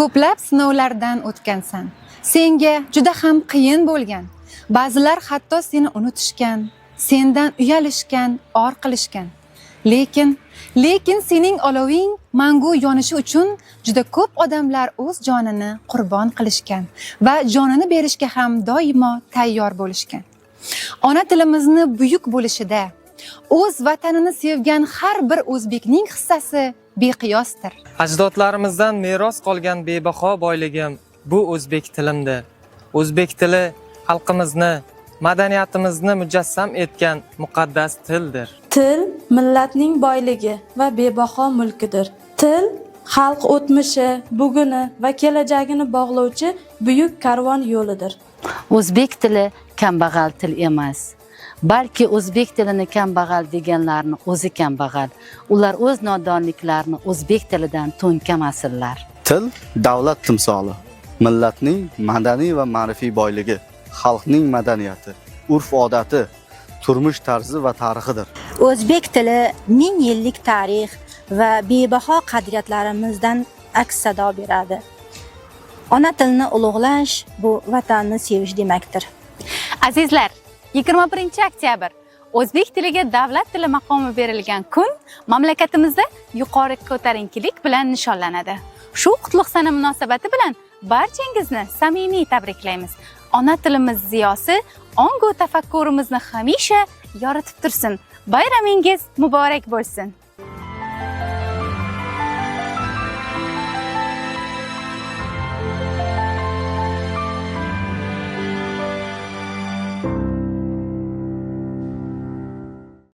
Ko'plab sinovlardan o'tgansan. Senga juda ham qiyin bo'lgan. Ba'zilar hatto seni unutishgan, sendan uyalishgan, or qilishgan. Lekin sening oloving mangu yonishi uchun juda ko'p odamlar o'z jonini qurbon qilishgan va jonini berishga ham doimo tayyor bo'lishgan. Ona tilimizni buyuk bo'lishida o'z vatanini sevgan har bir o'zbekning hissasi beqiyosdir. Ajdodlarimizdan meros qolgan bebaho boyligim bu o'zbek tilimdir. O'zbek tili xalqimizni, madaniyatimizni mujassam etgan muqaddas tildir. Til millatning boyligi va bebaho mulkidir. Til xalq o'tmishi, buguni va kelajagini bog'lovchi buyuk karvon yo'lidir. O'zbek tili kambag'al til emas. Balki o'zbek tilini kambag'al deganlarni o'zi kambag'al. Ular o'z nodonliklarini o'zbek tilidan to'nkamasinlar. Til davlat timsoli, millatning madaniy va ma'rifiy boyligi, xalqning madaniyati, urf-odati, turmush tarzi va tarixidir. O'zbek tili 1000 yillik tarix va bebaho qadriyatlarimizdan aks sado beradi. Ona tilni ulug'lash bu vatanni sevish demakdir. Azizlar, 21-oktyabr o'zbek tiliga davlat tili maqomi berilgan kun mamlakatimizda yuqori ko'tarinkilik bilan nishonlanadi. Shu qutlug' sana munosabati bilan barchangizni samimiy tabriklaymiz. Ona tilimiz ziyosi ongu tafakkurimizni hamisha yoritib tursin. Bayramingiz muborak bo'lsin.